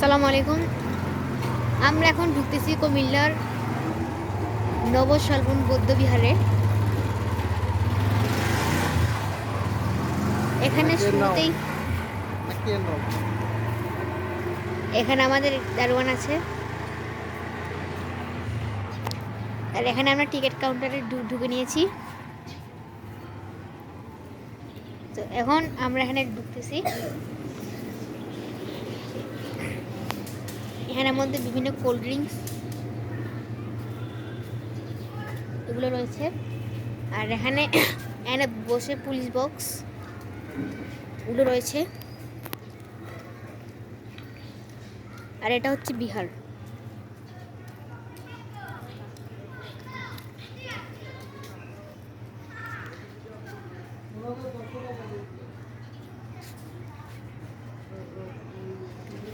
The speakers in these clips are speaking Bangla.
আসসালামু আলাইকুম। আমরা এখন ঢুকতেছি কুমিল্লার নবশালবন বৌদ্ধবিহারে। এখানে শুরুতেই এখানে আমাদের দারোয়ান আছে, আর এখানে আমরা টিকিট কাউন্টারে ঢুকে নিয়েছি। তো এখন আমরা এখানে ঢুকতেছি। এখানের মধ্যে বিভিন্ন কোল্ড ড্রিঙ্কস এগুলো রয়েছে, আর এখানে এখানে বসে পুলিশ বক্স এগুলো রয়েছে। আর এটা হচ্ছে বিহার।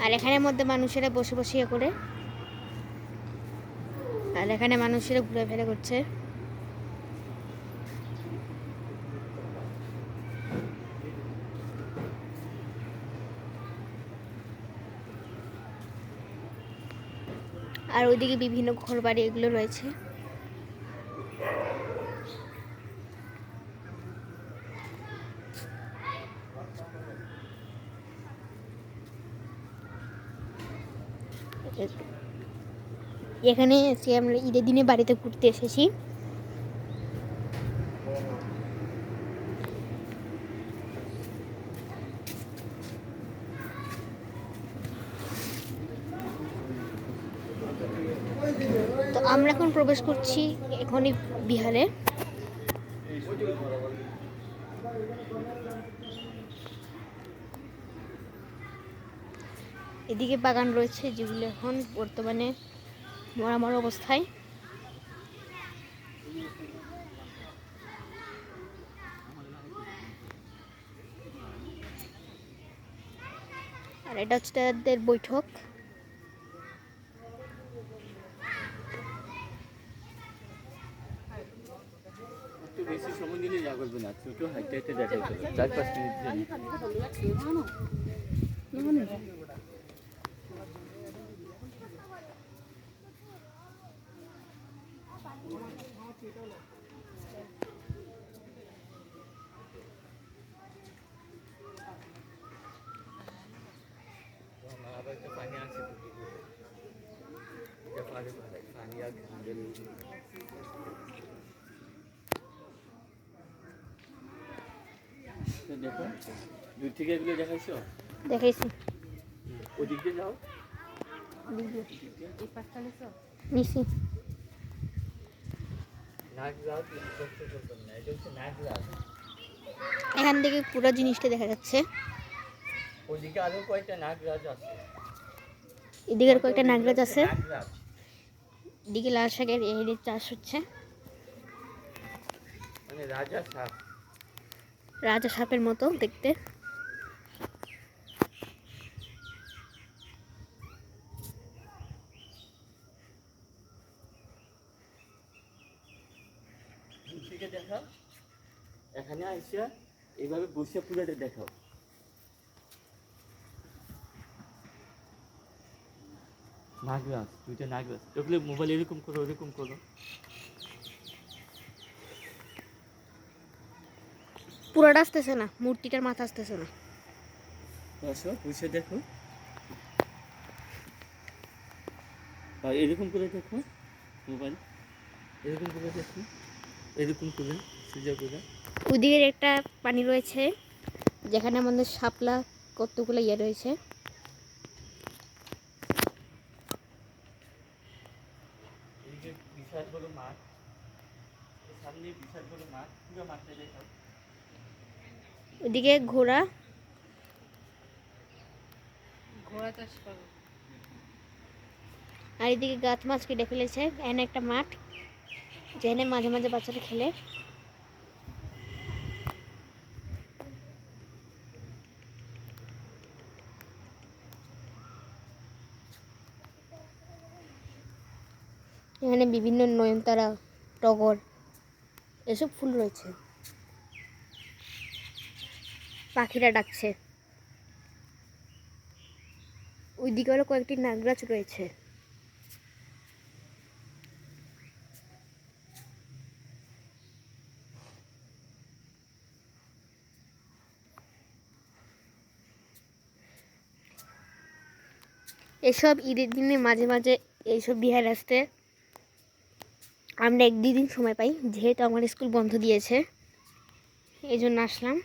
আর এখানের মধ্যে মানুষেরা বসে বসে ইয়ে করে, আর এখানে মানুষেরা ঘুরে করছে। আর ওইদিকে বিভিন্ন ঘর বাড়ি এগুলো রয়েছে। এখানে আমরা ঈদের দিনে বাড়িতে ঘুরতে এসেছি। তো আমরা এখন প্রবেশ করছি এখনই বিহারে। এদিকে বাগান রয়েছে যেগুলো এখন বর্তমানে মরা অবস্থায়। আর এটা হচ্ছে তাদের বৈঠক। বেশি সময় দিলে যা করবে না, ছোট হাইটে হাইটে দেখাই করবে 4-5 মিনিট। पानी आके पानी आके দেখো দূর থেকে এগুলো দেখাইছো? দেখাইছি। ওদিক দিয়ে যাও, নিছি নাগরাজ। এটা হচ্ছে নাগরাজ। এখান থেকে পুরো জিনিসটা দেখা যাচ্ছে। ওদিকে আরো কয়েকটা নাগরাজ আছে, এদিকের কয়েকটা নাগরাজ আছে। এদিকে লাল শাকের এই চাষ হচ্ছে, মানে রাজা সাপ। রাজা সাপের মতো দেখতে। থেকে দেখাও, এখানে আইসা এইভাবে বসে পুরোটা দেখাও। নাগরাজ, দুইটা নাগরাজ। ওগুলো মোবাইল এরকম করো, ওরকম করো। পুরোটা আসতেছে না, মূর্তিটার মাথা আসতেছে না। বসো, বসে দেখো, আর এরকম করে দেখো মোবাইল, এরকম করে দেখো, এরকম করে সোজা করে। ওদিকের একটা পানি রয়েছে যেখানে আমাদের শাপলা কতগুলো ইয়ে রয়েছে। এদিকে বিশাল বড় মাঠ, সামনে বিশাল বড় মাঠ, পুরো মাঠটা দেখাও। ওদিকে ঘোড়া চাষ করে, আর এদিকে গাছ মাছ কেটে ফেলেছে। এখানে একটা মাঠ যেখানে মাঝে মাঝে বাচ্চারা খেলে। এখানে বিভিন্ন নয়নতারা, টগর এসব ফুল রয়েছে। পাখিরা ডাকছে। ওইদিকে আরও কয়েকটি নাগরাজ রয়েছে। এসব ঈদের দিনে মাঝে মাঝে এইসব বিহার আসতে আমরা 1-2 দিন সময় পাই, যেহেতু আমার স্কুল বন্ধ দিয়েছে, এই জন্য আসলাম।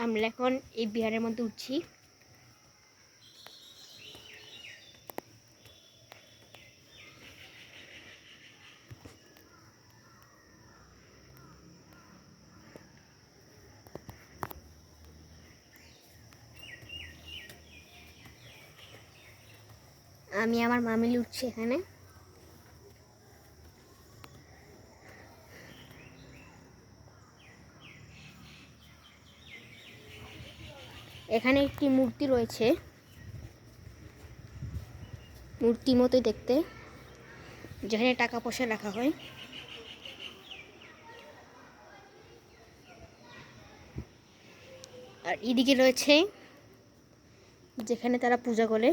আমরা এখন এই বিহারের মধ্যে উঠছি। আমি আমার মা মিলে উঠছি এখানে। এখানে একটি মূর্তি রয়েছে, মূর্তি মতোই দেখতে, যেখানে টাকা পয়সা রাখা হয়। আর এদিকে রয়েছে যেখানে তারা পূজা করে।